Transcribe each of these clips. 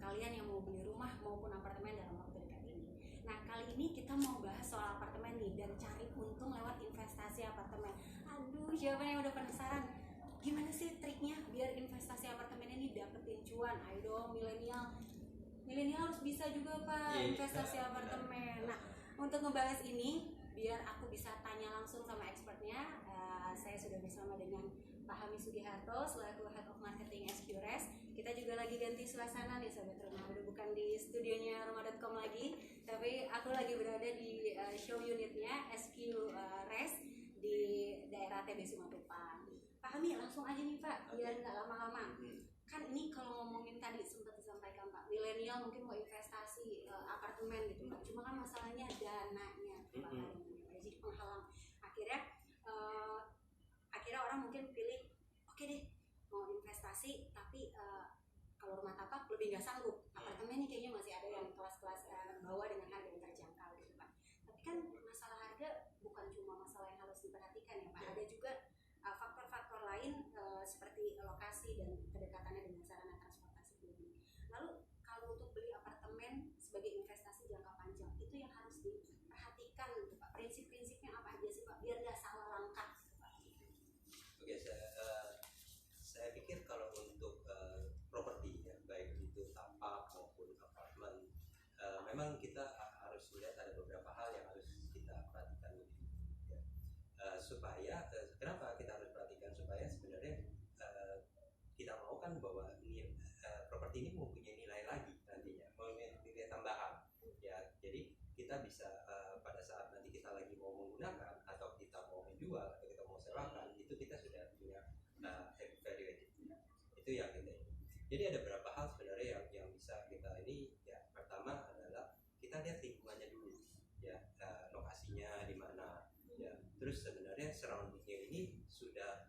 kalian yang mau beli rumah maupun apartemen dalam waktu dekat ini. Nah, kali ini kita mau bahas soal apartemen nih dan cari untung lewat investasi apartemen. Aduh, siapa yang udah penasaran? Gimana sih triknya biar investasi apartemen ini dapetin cuan? Ayo dong milenial harus bisa juga Pak investasi apartemen. Nah, untuk ngebahas ini biar aku bisa tanya langsung sama expertnya, saya sudah bersama dengan Pak Hami Sugiharto selaku Head of Marketing SQRes. Kita juga lagi ganti suasana nih Sobat Rumah, udah bukan di studionya Rumah.com lagi, tapi aku lagi berada di show unitnya SQRes di daerah TB Simatupang. Pak Hami, langsung aja nih Pak, biar nggak lama-lama. Kan ini kalau ngomongin tadi sempat disampaikan Pak, milenial mungkin mau investasi apartemen gitu Pak, cuma kan masalahnya dananya Pak, jadi penghalang. Akhirnya orang mungkin pilih oke deh mau investasi, tapi kalau rumah tapak lebih nggak sanggup, apartemen ini kayaknya masih ada yang kelas-kelas bawah dengan harga yang terjangkau gitu Pak. Tapi kan masalah harga bukan cuma masalah yang harus diperhatikan ya Pak, ada juga faktor-faktor lain seperti lokasi dan kedekatannya dengan sarana transportasi publik. Lalu kalau untuk beli apartemen sebagai investasi jangka panjang itu yang harus diperhatikan gitu Pak, prinsip-prinsipnya apa aja sih Pak biar nggak salah langkah gitu Pak? Oke, saya pikir kalau untuk properti ya, baik itu tapak maupun apartemen, memang kita harus melihat ada beberapa hal yang harus kita perhatikan lebih ya. Supaya kenapa kita harus perhatikan, supaya sebenarnya kita mau kan bahwa properti ini mempunyai nilai lagi nantinya, mempunyai nilai tambahan ya. Jadi kita bisa pada saat nanti kita lagi mau menggunakan atau kita mau menjual atau kita mau sewakan, itu kita sudah punya evaluated. Itu yang kita ini. Jadi ada beberapa hal sebenarnya yang bisa kita ini ya. Pertama adalah kita lihat lingkungannya dulu ya, lokasinya di mana ya. Terus sebenarnya surroundingnya ini sudah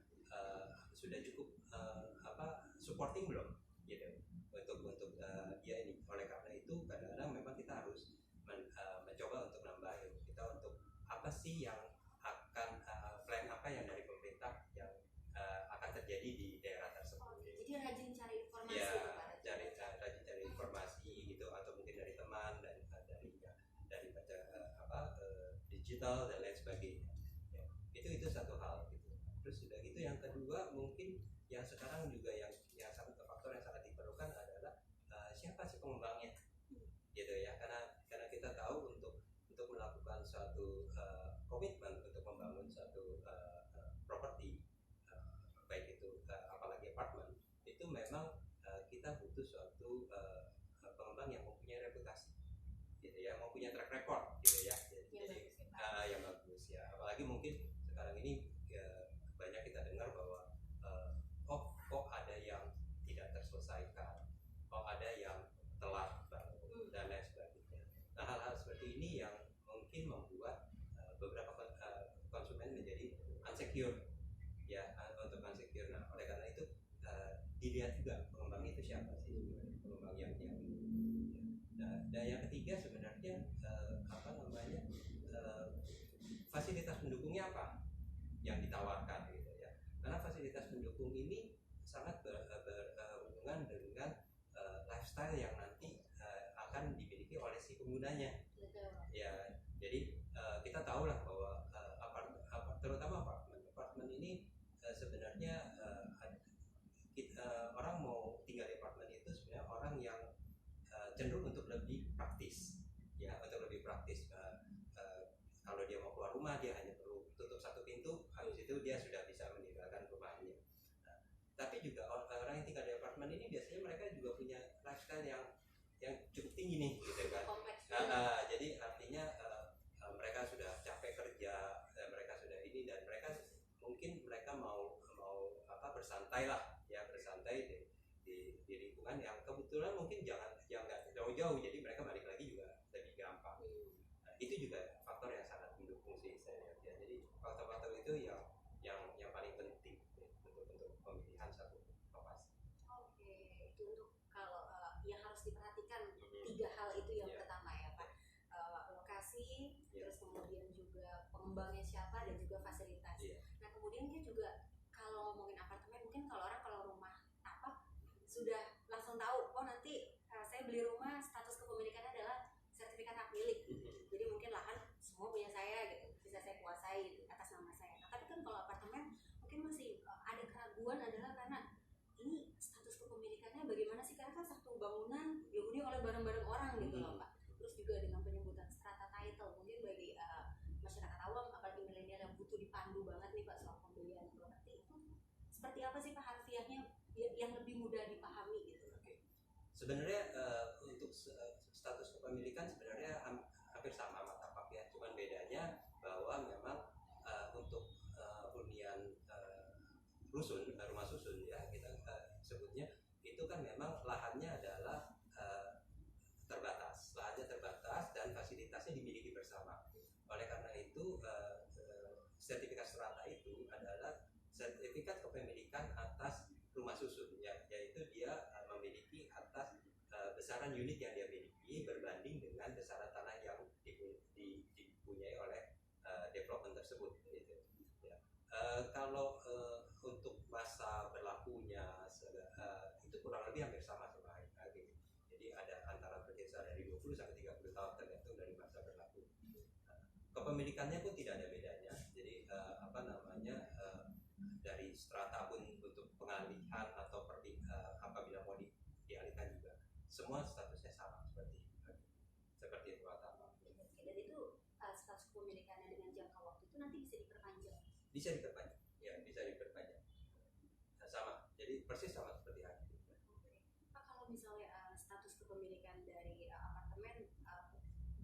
cukup supporting belum gitu untuk ya ini. Oleh karena itu kadang-kadang memang kita harus mencoba untuk nambah ilmu kita untuk apa sih yang akan plan apa yang dari pemerintah yang akan terjadi di daerah tersebut. Jadi rajin cari informasi ya, rajin cari informasi gitu, atau mungkin dari teman dan dari baca digital dan lain sebagainya ya. Itu satu hal gitu. Terus sudah gitu yang kedua mungkin yang sekarang juga yang satu faktor yang sangat diperlukan adalah siapa sih pengembangnya gitu ya, karena kita tahu untuk melakukan suatu komitmen untuk membangun suatu properti baik itu apalagi apartemen, itu memang kita butuh suatu pengembang yang mempunyai reputasi gitu ya, mempunyai track record gitu ya, yang bagus ya. Apalagi mungkin sekarang ini ya, banyak kita dengar bahwa kok ada yang tidak terselesaikan, kok ada yang telat dan lain sebagainya. Nah, hal-hal seperti ini yang mungkin membuat beberapa konsumen menjadi insecure ya, untuk insecure. Nah, oleh karena itu dilihat juga pengembang itu siapa sih sebenarnya, pengembang yang ya. Dan yang ketiga sebenarnya fasilitas pendukungnya apa yang ditawarkan gitu ya. Karena fasilitas pendukung ini sangat berhubungan dengan lifestyle yang nanti akan dimiliki oleh si penggunanya. Ya, jadi kita tahu lah bahwa terutama apartemen ini sebenarnya orang mau tinggal di apartemen itu sebenarnya orang yang cenderung untuk lebih praktis ya, untuk lebih praktis. Kalau dia mau keluar rumah dia hanya perlu tutup satu pintu, habis itu dia sudah bisa meninggalkan rumahnya. Tapi juga orang yang tinggal di apartemen ini biasanya mereka juga punya lifestyle yang cukup tinggi nih gitu kan. Jadi artinya mereka sudah capek kerja, mereka sudah ini, dan mereka mau bersantai lah ya, bersantai di lingkungan yang kebetulan mungkin jangan jauh-jauh, jadi mereka balik lagi juga lebih gampang. Itu juga faktor yang sangat mendukung sih saya lihat ya. Jadi faktor-faktor itu yang paling penting untuk pemilihan satu lokasi. Oke, itu untuk kalau yang harus diperhatikan tiga hal itu yang pertama ya Pak, lokasi, terus kemudian juga pengembangnya siapa dan juga fasilitas. Nah kemudian dia juga kalau ngomongin apartemen, mungkin kalau rumah tapak sudah langsung tahu, oh nanti saya beli keraguan adalah karena ini status kepemilikannya bagaimana sih, karena kan satu bangunan dihuni oleh barang-barang orang gitu loh Pak. Terus juga dengan penyebutan strata title, mungkin bagi masyarakat awam apalagi milenial yang butuh dipandu banget nih Pak soal pembelian properti itu seperti apa sih Pak harfiahnya yang lebih mudah dipahami gitu. Sebenarnya untuk status kepemilikan sebenarnya hampir sama martabak ya, cuman bedanya bahwa memang untuk hunian rusun, rumah susun ya kita sebutnya, itu kan memang lahannya adalah terbatas dan fasilitasnya dimiliki bersama. Oleh karena itu sertifikat strata itu adalah sertifikat kepemilikan atas rumah susun ya, yaitu dia memiliki atas besaran unit yang dia miliki berbanding dengan besaran tanah yang dipunyai oleh development tersebut gitu. Ya. Kalau untuk masa berlakunya itu kurang lebih hampir sama gitu. Jadi ada antara berkisar dari 20 sampai 30 tahun tergantung dari masa berlaku. Kepemilikannya pun tidak ada bedanya. Jadi dari strata pun untuk pengalihan atau apabila mau dialihkan juga semua statusnya sama seperti itu pertama. Dan itu status kepemilikannya dengan jangka waktu itu nanti bisa diperpanjang. Bisa diperpanjang, ya bisa diperpanjang. Nah, sama, jadi persis sama seperti hari ini. Pak, kalau misalnya status kepemilikan dari apartemen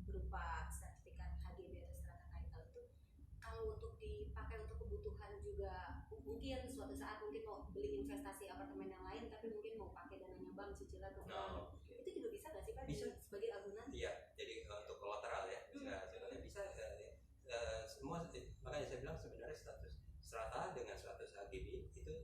berupa sertifikat HGB atau strata title itu, kalau untuk dipakai untuk kebutuhan juga mungkin suatu saat mungkin mau beli investasi apartemen yang lain tapi mungkin mau pakai dananya bank cicilan atau itu juga bisa nggak sih Pak bisa. Sebagai agunan? Iya, jadi untuk kolateral ya sebenarnya bisa semua, makanya saya bilang sebenarnya status strata dengan status HGB itu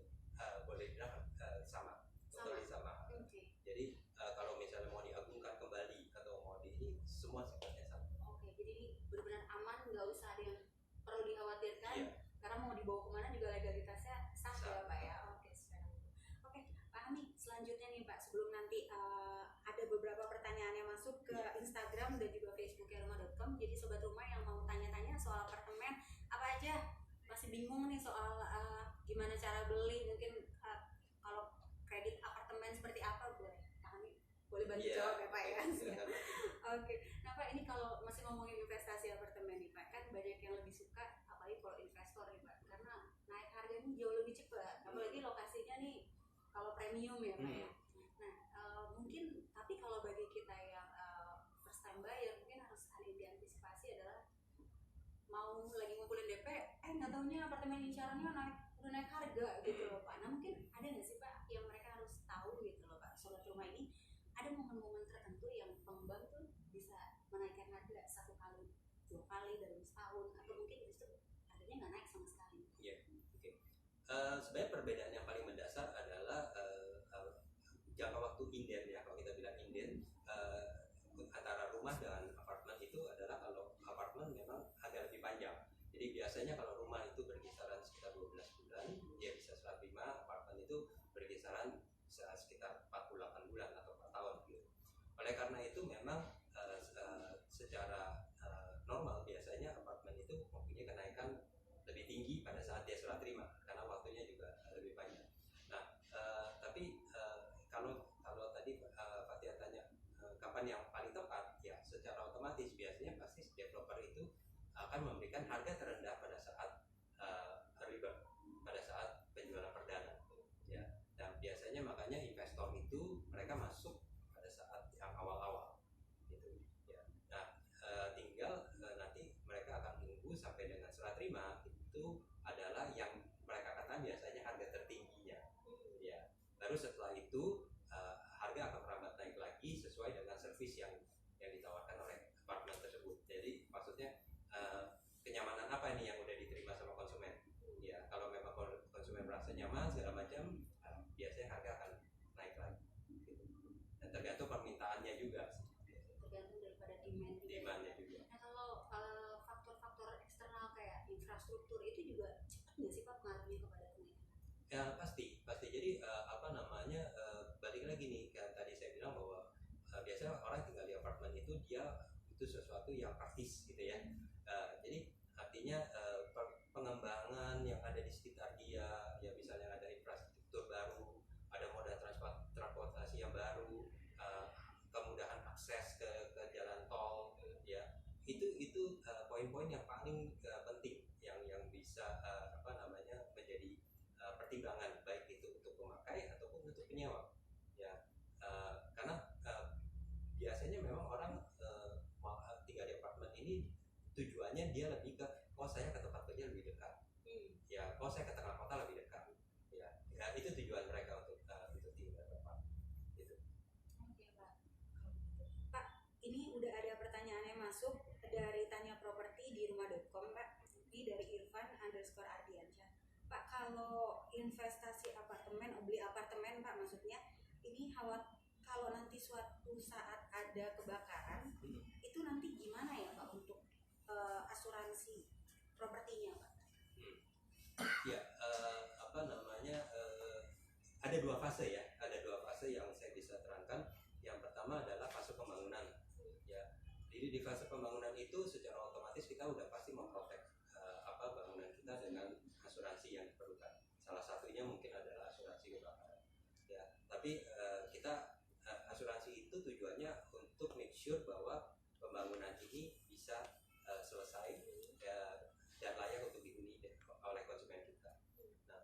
boleh dibilang sama. Okay. Jadi kalau misalnya mau diagungkan kembali atau mau ini semua sifatnya sama. Oke, jadi ini benar-benar aman, nggak usah ada yang perlu dikhawatirkan. Iya. Karena mau dibawa kemana juga legalitasnya sah ya Pak ya. Oke, Pak Hamid, selanjutnya nih Pak, sebelum nanti ada beberapa pertanyaan yang masuk ke Instagram dan juga Facebooknya rumah.com. Jadi sobat rumah yang mau tanya-tanya soal apartemen apa aja, masih bingung nih soal gimana cara beli, mungkin kalau kredit apartemen seperti apa, Pak Hamid boleh bantu jawab ya Pak ya. Oke. Nah Pak, ini kalau masih ngomongin investasi apartemen nih Pak, kan banyak yang lebih suka apalagi kalau investor nih Pak, karena naik harganya jauh lebih cepat, apalagi lokasinya nih kalau premium ya Pak ya. Nah mungkin tapi kalau bagi kita yang first time buyer mungkin harus ada yang diantisipasi adalah mau lagi ngumpulin DP, nggak taunya apartemen incarannya udah naik harga gitu loh Pak. Nah mungkin ada nggak sih Pak yang mereka harus tahu gitu loh Pak, sobat rumah ini ada momen-momen tertentu yang pengembang tuh bisa menaikkan harga 1 kali, 2 kali dalam setahun, atau mungkin justru harganya nggak naik sama sekali. Iya, oke. Sebenarnya perbedaan yang paling mendasar adalah jangka waktu inden ya, kalau kita bilang inden antara rumah dan apartemen itu adalah kalau apartemen memang agak lebih panjang. Jadi biasanya kalau rumah itu berkisaran sekitar 12 bulan, dia bisa serah terima. Apartemen itu berkisaran sekitar 48 bulan atau 4 tahun gitu. Oleh karena itu memang secara normal biasanya apartemen itu mempunyai kenaikan lebih tinggi pada saat dia serah terima karena waktunya juga lebih panjang. Nah, tapi kalau tadi Pak Tia tanya kapan yang paling tepat, ya secara otomatis biasanya pasti developer itu akan memberikan harga terendah pada saat early bird, pada saat penjualan perdana ya. Dan biasanya makanya investor itu mereka masuk pada saat yang awal-awal gitu ya. Nah, tinggal nanti mereka akan menunggu sampai dengan serah terima, itu adalah yang mereka katakan biasanya harga tertingginya ya. Baru setelah itu harga akan merambat naik lagi sesuai dengan servis yang ditawarkan oleh apartemen tersebut. Jadi maksudnya kenyamanan apa ini yang udah diterima sama konsumen ya. Kalau memang konsumen merasa nyaman segala macam, biasanya harga akan naik lagi gitu. Dan tergantung permintaannya juga sih, tergantung daripada demandnya juga. Nah kalau faktor-faktor eksternal kayak infrastruktur itu juga cepat nggak sih Pak pengaruhnya kepada kenaikan? Ya pasti. Jadi balik lagi nih kan tadi saya bilang bahwa biasanya orang tinggal di apartemen itu dia butuh sesuatu yang praktis gitu ya. Jadi artinya pengembangan yang ada di sekitar dia, ya misalnya ada infrastruktur poin-poin yang paling penting yang bisa menjadi pertimbangan baik itu untuk pemakai ataupun untuk penyewa ya. Karena biasanya memang orang tinggal di apartemen ini tujuannya dia lebih ke saya ke tempat kerja lebih dekat ya, saya ke tengah kota lebih dekat ya, itu tujuan mereka untuk tinggal di apartemen gitu. Oke Pak, ini udah ada pertanyaan yang masuk dari Tanya Properti di rumah.com Pak. Ini dari Irfan_Ardiansyah. Pak, kalau investasi apartemen, beli apartemen Pak, maksudnya ini kalau nanti suatu saat ada kebakaran, itu nanti gimana ya Pak untuk asuransi propertinya Pak? Ya, ada dua fase ya, yang saya bisa terangkan. Yang pertama adalah fase pembangunan ya. Jadi di fase pembangunan itu secara otomatis kita udah pasti memprotek bangunan kita dengan asuransi yang diperlukan. Salah satunya mungkin adalah asuransi kebakaran ya. Tapi kita asuransi itu tujuannya untuk make sure bahwa pembangunan ini bisa selesai ya, dan layak untuk dihuni oleh konsumen kita. Nah,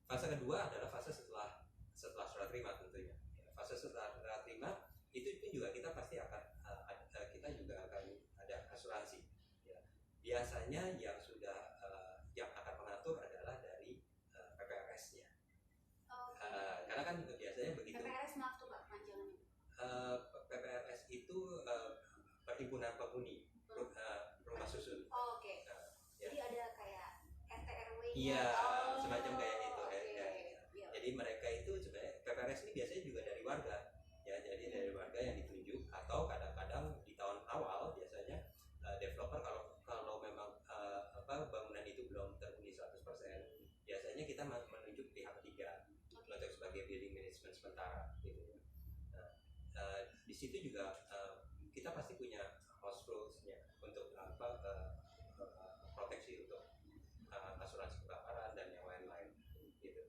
fase kedua adalah fase setelah surat terima tentunya. Ya, fase setelah surat terima itu juga kita pasti akan kita juga akan ada asuransi. Ya. Biasanya yang sudah yang akan mengatur adalah dari PPRS-nya. Karena kan biasanya begitu. PPRS maaf tuh Pak panjangannya. PPRS itu perhimpunan penghuni rumah susun. Oke. Ya. Jadi ada kayak RT/RW-nya. Iya, semacam kayak itu ya. Iya. Jadi mereka itu sebenarnya PPRS ini biasanya juga dari warga. Ya, jadi dari warga yang ditunjuk atau kadang-kadang di tahun awal biasanya developer kalau memang bangunan itu belum terhuni 100%, biasanya kita menunjuk pihak ketiga untuk sebagai building management sementara gitu ya. Nah, di situ juga kita pasti punya house rules-nya untuk proteksi untuk asuransi kebakaran dan yang lain-lain gitu.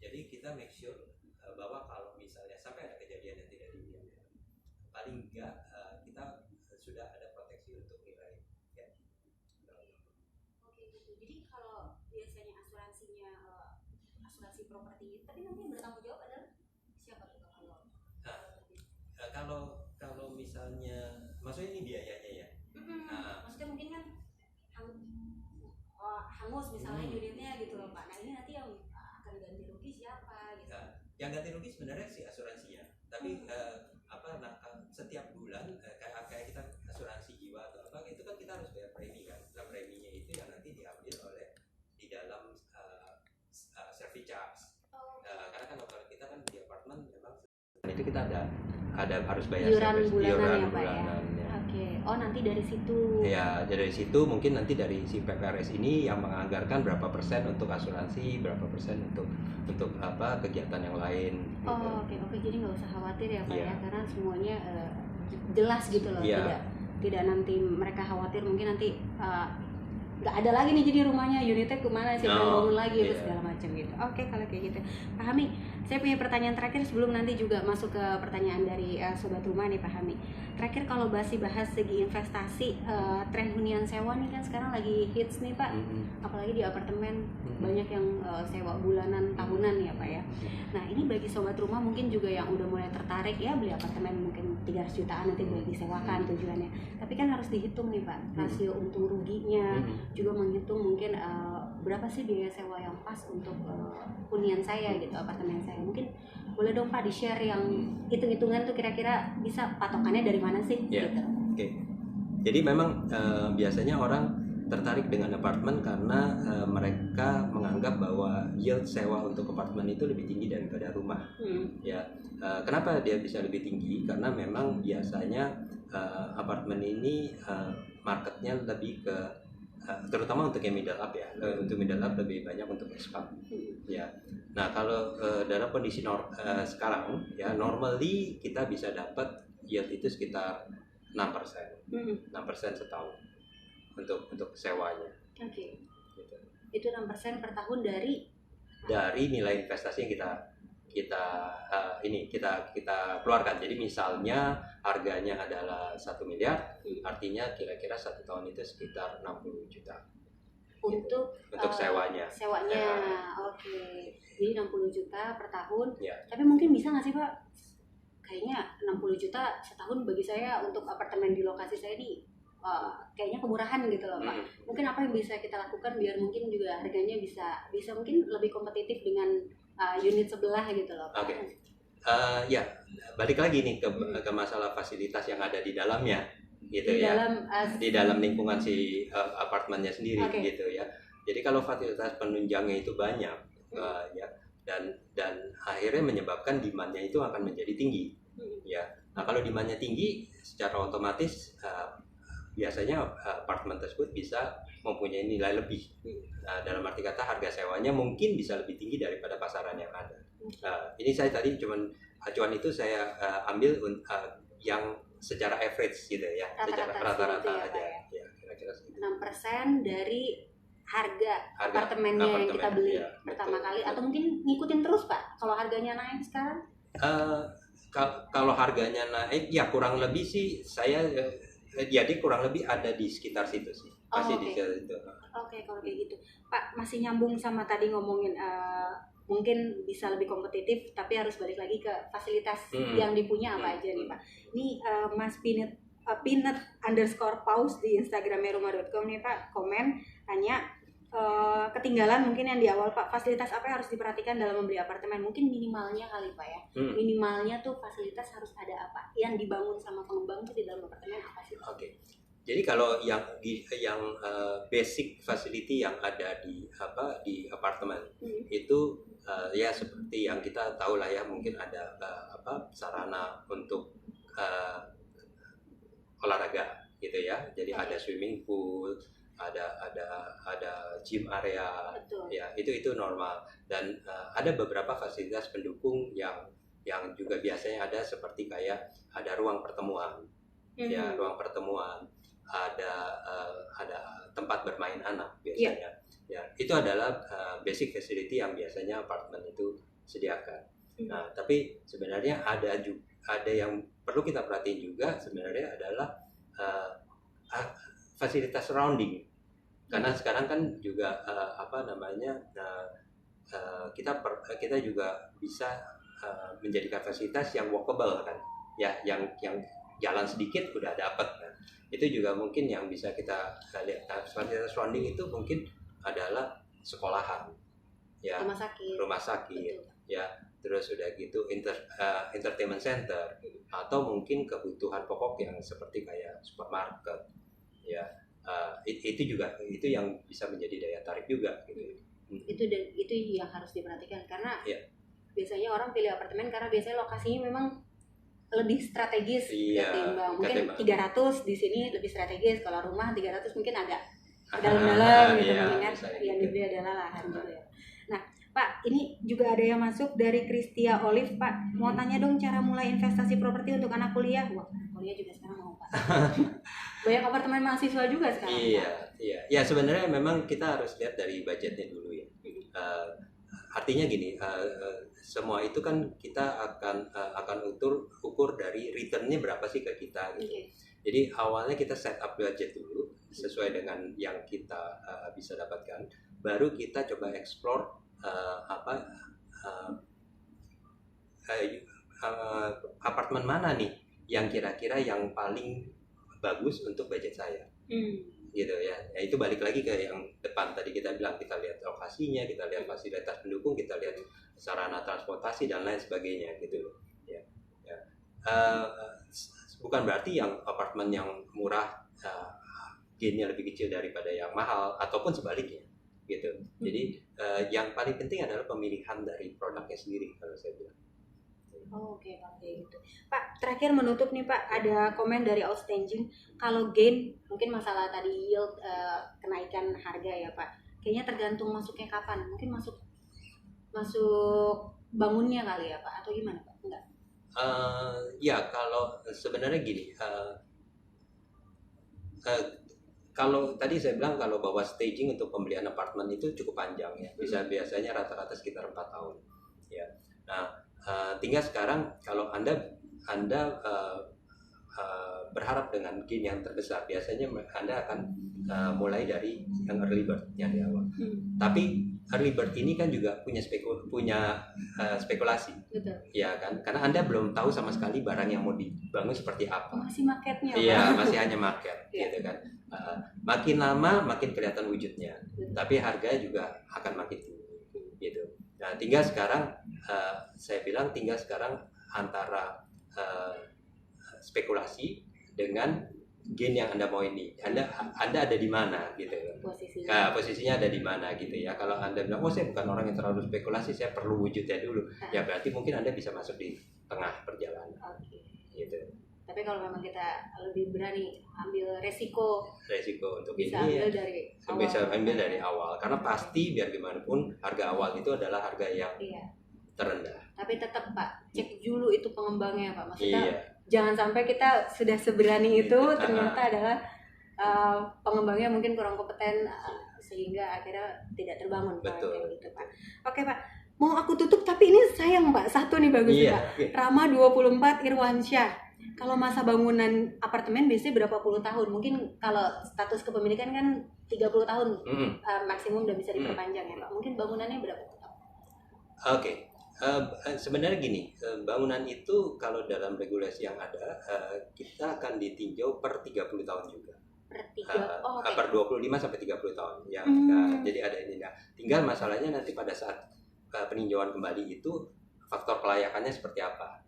Jadi kita make sure bahwa kalau misalnya sampai ada kejadian yang tidak diinginkan, paling enggak kita sudah ada proteksi untuk nilai ya. Oke gitu. Jadi kalau biasanya asuransinya asuransi properti, tapi nanti yang bertanggung jawab adalah siapa tuh kalau misalnya maksudnya ini biayanya ya. Maksudnya mungkin kan hangus misalnya unitnya gitu loh Pak. Nah ini nanti yang akan ganti rugi siapa gitu. Nah, yang ganti rugi sebenarnya si asuransinya. Tapi setiap bulan kayak kita asuransi jiwa atau apa itu kan kita harus bayar premi kan. Nah, preminya itu yang nanti diambil oleh di dalam service charge. Karena kan kalau kita kan di apartemen memang itu kita ada harus bayar iuran bulanan ya Pak ya. Oke. Oh nanti dari situ. Ya, dari situ mungkin nanti dari si PPRS ini yang menganggarkan berapa persen untuk asuransi, berapa persen untuk kegiatan yang lain. Oh gitu. oke. Jadi nggak usah khawatir ya Pak ya, karena semuanya jelas gitu loh. Tidak nanti mereka khawatir mungkin nanti nggak ada lagi nih jadi rumahnya unitnya kemana siapa yang bangun lagi segala macam gitu. Oke kalau kayak gitu Pak Hami, saya punya pertanyaan terakhir sebelum nanti juga masuk ke pertanyaan dari sobat rumah nih Pak Hami. Terakhir kalau bahas segi investasi, tren hunian sewa nih kan sekarang lagi hits nih Pak, apalagi di apartemen banyak yang sewa bulanan tahunan ya Pak ya. Nah ini bagi sobat rumah mungkin juga yang udah mulai tertarik ya beli apartemen mungkin 300 jutaan nanti boleh disewakan tujuannya, tapi kan harus dihitung nih Pak rasio untung ruginya, juga menghitung mungkin berapa sih biaya sewa yang pas untuk hunian saya gitu, apartemen saya. Mungkin boleh dong Pak di-share yang hitung-hitungan tuh kira-kira bisa patokannya dari mana sih gitu. Oke. Jadi memang biasanya orang tertarik dengan apartemen karena mereka menganggap bahwa yield sewa untuk apartemen itu lebih tinggi daripada rumah. Ya, kenapa dia bisa lebih tinggi? Karena memang biasanya apartemen ini marketnya lebih ke terutama untuk yang middle up ya, untuk middle up lebih banyak untuk expat ya. Nah kalau dalam kondisi sekarang ya normally kita bisa dapat yield itu sekitar 6%, 6% setahun untuk sewanya. Oke. Gitu. Itu 6% per tahun dari nilai investasi yang kita kita keluarkan. Jadi misalnya harganya adalah 1 miliar, artinya kira-kira 1 tahun itu sekitar 60 juta untuk sewanya. Oke. Jadi 60 juta per tahun. Ya. Tapi mungkin bisa nggak sih Pak? Kayaknya 60 juta setahun bagi saya untuk apartemen di lokasi saya ini kayaknya kemurahan gitu loh Pak. Mungkin apa yang bisa kita lakukan biar mungkin juga harganya bisa mungkin lebih kompetitif dengan unit sebelah gitu loh Pak. Oke. Ya, balik lagi nih ke masalah fasilitas yang ada di dalamnya gitu di ya. Di dalam lingkungan si apartemennya sendiri gitu ya. Jadi kalau fasilitas penunjangnya itu banyak ya, dan akhirnya menyebabkan demand-nya itu akan menjadi tinggi ya. Nah, kalau demand-nya tinggi secara otomatis biasanya apartemen tersebut bisa mempunyai nilai lebih. Dalam arti kata harga sewanya mungkin bisa lebih tinggi daripada pasaran yang ada. Ini saya tadi cuman acuan itu saya ambil yang secara average gitu ya, secara rata-rata aja. Ya, kira-kira 6% dari harga apartemennya yang kita beli pertama kali, atau mungkin ngikutin terus Pak kalau harganya naik sekarang? Kalau harganya naik ya kurang lebih sih saya jadi kurang lebih ada di sekitar situ sih. Masih di sekitar itu. Oke, kalau kayak gitu. Pak, masih nyambung sama tadi ngomongin mungkin bisa lebih kompetitif, tapi harus balik lagi ke fasilitas yang dipunya apa aja nih Pak. Ini Mas Peanut_pause di Instagramnya rumah.com nih Pak, komen tanya ketinggalan mungkin yang di awal Pak, fasilitas apa yang harus diperhatikan dalam membeli apartemen? Mungkin minimalnya kali Pak ya. Minimalnya tuh fasilitas harus ada apa? Yang dibangun sama pengembang tuh di dalam apartemen apa sih? Oke. Jadi kalau yang basic facility yang ada di apartemen itu ya seperti yang kita tahu lah ya, mungkin ada sarana untuk olahraga gitu ya. Jadi ada swimming pool, ada gym area. Betul. Ya, itu normal, dan ada beberapa fasilitas pendukung yang juga biasanya ada, seperti kayak ada ruang pertemuan. Ya, ruang pertemuan, ada tempat bermain anak biasanya. Ya, itu adalah basic facility yang biasanya apartemen itu sediakan. Nah, tapi sebenarnya ada yang perlu kita perhatiin juga sebenarnya adalah fasilitas surrounding. Karena sekarang kan juga kita juga bisa menjadikan fasilitas yang walkable kan, ya, yang jalan sedikit udah dapat kan. Itu juga mungkin yang bisa kita lihat. Fasilitas surrounding itu mungkin adalah sekolahan, ya, rumah sakit, ya, terus udah gitu entertainment center, atau mungkin kebutuhan pokok yang seperti kayak supermarket, ya. Itu yang bisa menjadi daya tarik juga gitu. Itu yang harus diperhatikan, karena biasanya orang pilih apartemen karena biasanya lokasinya memang lebih strategis ketimbang mungkin 300 di sini lebih strategis, kalau rumah 300 mungkin agak dalam-dalam gitu, mengingat yang dibeli adalah lahan gitu ya. Nah Pak, ini juga ada yang masuk dari Kristia Olive. Pak, mau tanya dong cara mulai investasi properti untuk anak kuliah. Wah, kuliah juga sekarang mau Pak. Banyak apartemen mahasiswa juga sekarang. Iya. Ya sebenarnya memang kita harus lihat dari budgetnya dulu ya. Artinya gini, semua itu kan kita akan ukur dari returnnya berapa sih ke kita gitu. Jadi awalnya kita set up budget dulu sesuai dengan yang kita bisa dapatkan, baru kita coba explore apartemen mana nih yang kira-kira yang paling bagus untuk budget saya. Gitu ya. Itu balik lagi ke yang depan tadi kita bilang, kita lihat lokasinya, kita lihat fasilitas pendukung, kita lihat sarana transportasi dan lain sebagainya gitu loh. Ya. Bukan berarti yang apartemen yang murah gainnya lebih kecil daripada yang mahal, ataupun sebaliknya gitu. Jadi yang paling penting adalah pemilihan dari produknya sendiri kalau saya bilang. Oke, gitu. Pak, terakhir menutup nih Pak, ada komen dari outstanding. Kalau gain, mungkin masalah tadi yield, kenaikan harga ya Pak. Kayaknya tergantung masuknya kapan. Mungkin masuk bangunnya kali ya Pak, atau gimana Pak? Enggak. Ya kalau sebenarnya gini. Kalau tadi saya bilang kalau bahwa staging untuk pembelian apartemen itu cukup panjang ya. Biasanya rata-rata sekitar 4 tahun. Ya. Nah, tinggal sekarang kalau anda berharap dengan gain yang terbesar, biasanya anda akan mulai dari yang early bird yang di awal. Tapi early bird ini kan juga punya spekulasi. Betul. Ya kan, karena anda belum tahu sama sekali barang yang mau dibangun seperti apa. Masih marketnya. Iya, masih hanya market, Iya. gitu kan. Makin lama makin kelihatan wujudnya, tapi harga juga akan makin tinggi, gitu. Nah, tinggal sekarang saya bilang tinggal sekarang antara spekulasi dengan gain yang anda mau ini, anda ada di mana gitu. Posisinya ada di mana gitu ya. Kalau anda bilang, oh saya bukan orang yang terlalu spekulasi, saya perlu wujudnya dulu, ya berarti mungkin anda bisa masuk di tengah perjalanan. Gitu. Tapi kalau memang kita lebih berani ambil resiko untuk bisa ini, ambil dari awal, karena pasti biar gimana pun harga awal itu adalah harga yang terendah. Tapi tetap Pak, cek dulu itu pengembangnya Pak, maksudnya Iya. Jangan sampai kita sudah seberani itu ternyata adalah pengembangnya mungkin kurang kompeten sehingga akhirnya tidak terbangun. Betul. Kayak gitu Pak. Oke Pak, mau aku tutup tapi ini sayang Pak, satu nih bagus nih Pak. Rama 24 Irwansyah. Kalau masa bangunan apartemen biasanya berapa puluh tahun? Mungkin kalau status kepemilikan kan 30 tahun maksimum udah bisa diperpanjang ya Pak. Mungkin bangunannya berapa tahun? Oke. Sebenarnya gini, bangunan itu kalau dalam regulasi yang ada, kita akan ditinjau per 30 tahun juga. Per 25 sampai 30 tahun. Jadi ada ini. Nah, tinggal masalahnya nanti pada saat peninjauan kembali itu faktor kelayakannya seperti apa.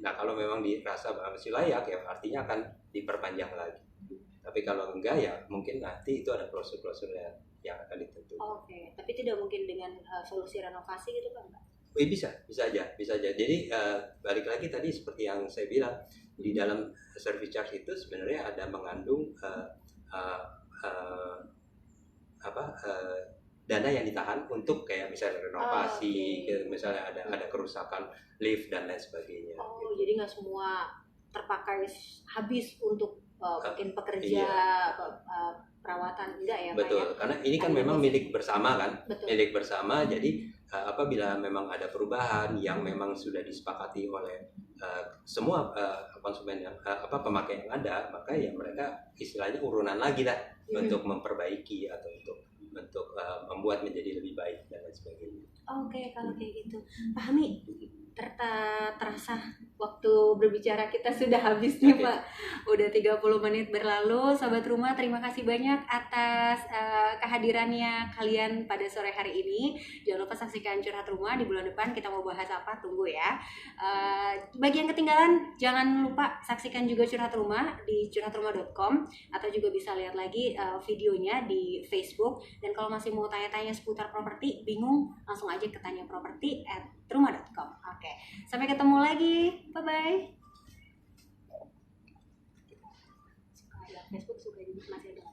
Nah kalau memang dirasa masih layak, ya artinya akan diperpanjang lagi. Tapi kalau enggak, ya mungkin nanti itu ada klausul-klausul yang akan ditentukan. Tapi tidak mungkin dengan solusi renovasi gitu kan Pak? Bisa aja. Jadi balik lagi tadi seperti yang saya bilang, di dalam service charge itu sebenarnya ada mengandung dana yang ditahan untuk kayak misalnya renovasi, misalnya ada kerusakan lift dan lain sebagainya. Jadi nggak semua terpakai habis untuk mungkin pekerja perawatan, enggak ya Pak? Betul, karena ini kan memang milik bersama kan. Betul. Milik bersama, jadi apabila memang ada perubahan yang memang sudah disepakati oleh semua konsumen yang pemakai yang ada, maka ya mereka istilahnya urunan lagi lah untuk memperbaiki atau untuk membuat menjadi lebih baik dan lain sebagainya. Kalau kayak gitu Pak Hami, terasa waktu berbicara kita sudah habis nih Pak. Udah 30 menit berlalu. Sobat Rumah, terima kasih banyak atas kehadirannya kalian pada sore hari ini. Jangan lupa saksikan Curhat Rumah di bulan depan. Kita mau bahas apa, tunggu ya. Bagi yang ketinggalan, jangan lupa saksikan juga Curhat Rumah di curhatrumah.com, atau juga bisa lihat lagi videonya di Facebook. Dan kalau masih mau tanya-tanya seputar properti, bingung, langsung aja ke tanyaproperti@rumah.com. Sampai ketemu lagi. Bye-bye. Facebook suka masih ada.